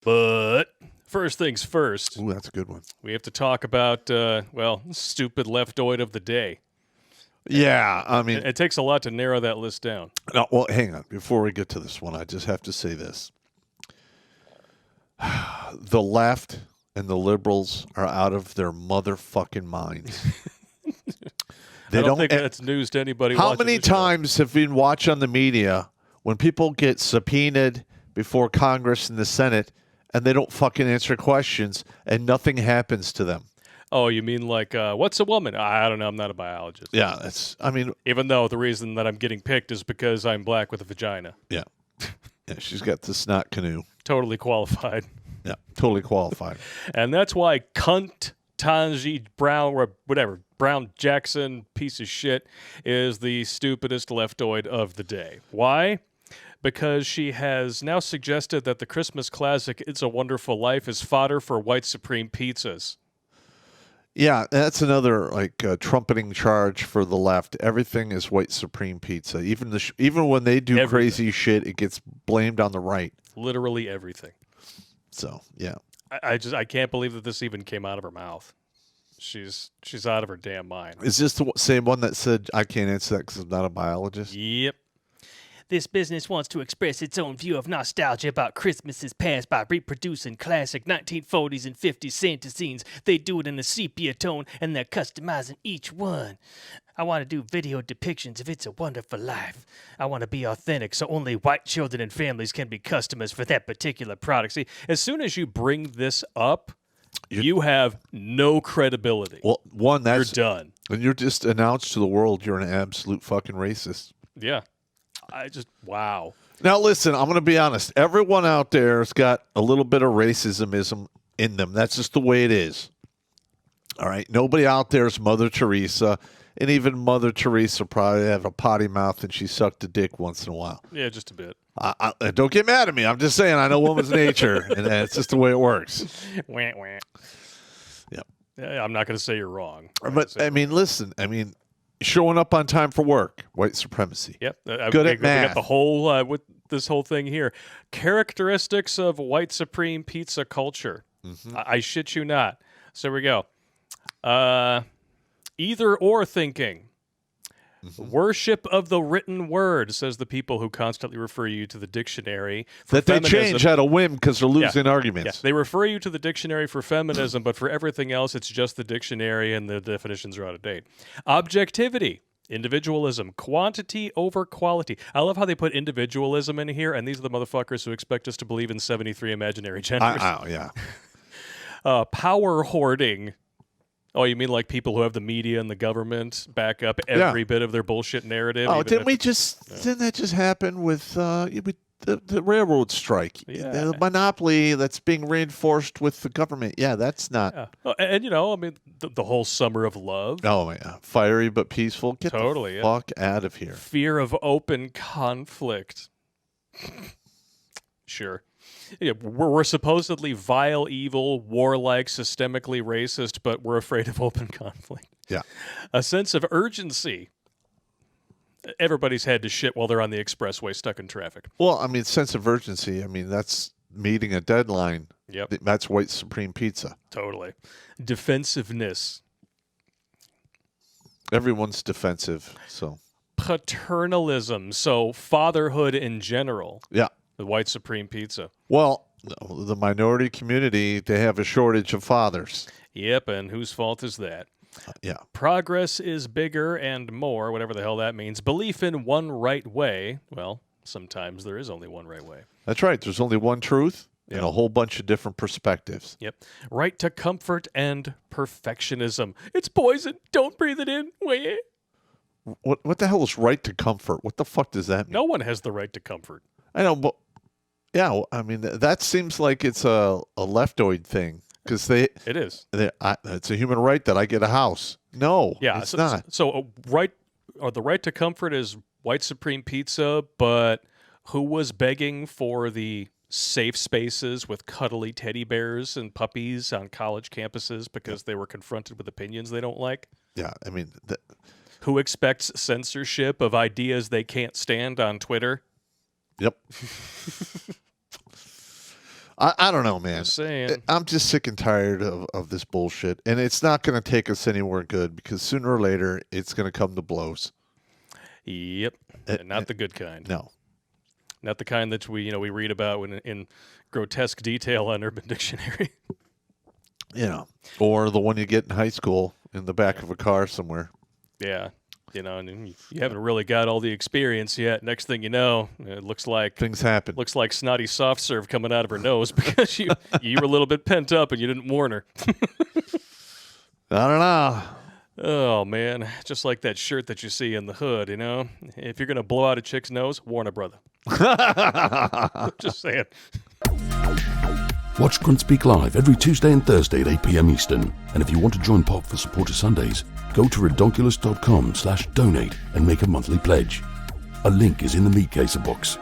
But first things first. Ooh, that's a good one. We have to talk about, stupid leftoid of the day. Yeah, I mean... It takes a lot to narrow that list down. No, well, hang on. Before we get to this one, I just have to say this. The left and the liberals are out of their motherfucking minds. I don't think that's news to anybody. How many times have we watched on the media when people get subpoenaed before Congress and the Senate and they don't fucking answer questions and nothing happens to them? Oh, you mean like, what's a woman? I don't know. I'm not a biologist. Yeah, that's, I mean... Even though the reason that I'm getting picked is because I'm black with a vagina. Yeah. Yeah, she's got the snot canoe. Totally qualified. Yeah, totally qualified. And that's why Ketanji Brown, or whatever, Brown Jackson, piece of shit, is the stupidest leftoid of the day. Why? Because she has now suggested that the Christmas classic It's a Wonderful Life is fodder for white supreme pizzas. Yeah, that's another trumpeting charge for the left. Everything is white supreme pizza. Even when they do crazy shit, it gets blamed on the right. Literally everything. So yeah, I can't believe that this even came out of her mouth. She's out of her damn mind. Is this the same one that said I can't answer that because I'm not a biologist? Yep. This business wants to express its own view of nostalgia about Christmases past by reproducing classic 1940s and 50s Santa scenes. They do it in a sepia tone, and they're customizing each one. I want to do video depictions of It's a Wonderful Life. I want to be authentic, so only white children and families can be customers for that particular product. See, as soon as you bring this up, you have no credibility. Well, you're done. And you're just announced to the world you're an absolute fucking racist. Yeah. Wow. Now, listen, I'm going to be honest. Everyone out there has got a little bit of racism in them. That's just the way it is. All right? Nobody out there is Mother Teresa, and even Mother Teresa probably have a potty mouth and she sucked a dick once in a while. Yeah, just a bit. Don't get mad at me. I'm just saying I know woman's nature, and it's just the way it works. Wah, wah. Yep. Yeah, I'm not going to say you're wrong. But, listen, showing up on time for work, white supremacy. Yep. Good at math. We got the whole, with this whole thing here. Characteristics of white supreme pizza culture. Mm-hmm. I shit you not. So here we go. Either or thinking. Mm-hmm. Worship of the written word, says the people who constantly refer you to the dictionary for that feminism. They change at a whim because they're losing arguments. Yeah. They refer you to the dictionary for feminism, but for everything else, it's just the dictionary and the definitions are out of date. Objectivity, individualism, quantity over quality. I love how they put individualism in here, and these are the motherfuckers who expect us to believe in 73 imaginary genders. Yeah. Power hoarding. Oh, you mean like people who have the media and the government back up every bit of their bullshit narrative? Oh, didn't that just happen with the railroad strike? Yeah. The monopoly that's being reinforced with the government. Yeah, that's not. Yeah. And the whole summer of love. Oh, yeah. Fiery but peaceful. Get the fuck out of here. Fear of open conflict. Sure. Yeah, we're supposedly vile, evil, warlike, systemically racist, but we're afraid of open conflict. Yeah. A sense of urgency. Everybody's had to shit while they're on the expressway stuck in traffic. Well, sense of urgency. That's meeting a deadline. Yep. That's white supreme pizza. Totally. Defensiveness. Everyone's defensive, so. Paternalism. So fatherhood in general. Yeah. The white supreme pizza. Well, the minority community, they have a shortage of fathers. Yep, and whose fault is that? Yeah. Progress is bigger and more, whatever the hell that means. Belief in one right way. Well, sometimes there is only one right way. That's right. There's only one truth and a whole bunch of different perspectives. Yep. Right to comfort and perfectionism. It's poison. Don't breathe it in. Wait. What the hell is right to comfort? What the fuck does that mean? No one has the right to comfort. I know, but yeah, that seems like it's a leftoid thing because it is. It's a human right that I get a house. No, it's not. So the right to comfort is white supreme pizza, but who was begging for the safe spaces with cuddly teddy bears and puppies on college campuses because they were confronted with opinions they don't like? Yeah, who expects censorship of ideas they can't stand on Twitter? Yep. I don't know, man. Just saying. I'm just sick and tired of this bullshit. And it's not going to take us anywhere good because sooner or later it's going to come to blows. Yep. And not the good kind. No. Not the kind that we read about in grotesque detail on Urban Dictionary. Or the one you get in high school in the back of a car somewhere. Yeah. And you haven't really got all the experience yet. Next thing you know, it looks like things happen. Looks like snotty soft serve coming out of her nose because you were a little bit pent up and you didn't warn her. I don't know. Oh man, just like that shirt that you see in the hood, If you're gonna blow out a chick's nose, warn a brother. Just saying. Watch Grunt Speak live every Tuesday and Thursday at 8 p.m. Eastern. And if you want to join Pop for Supporter Sundays, go to redonkulous.com/donate and make a monthly pledge. A link is in the meat caser box.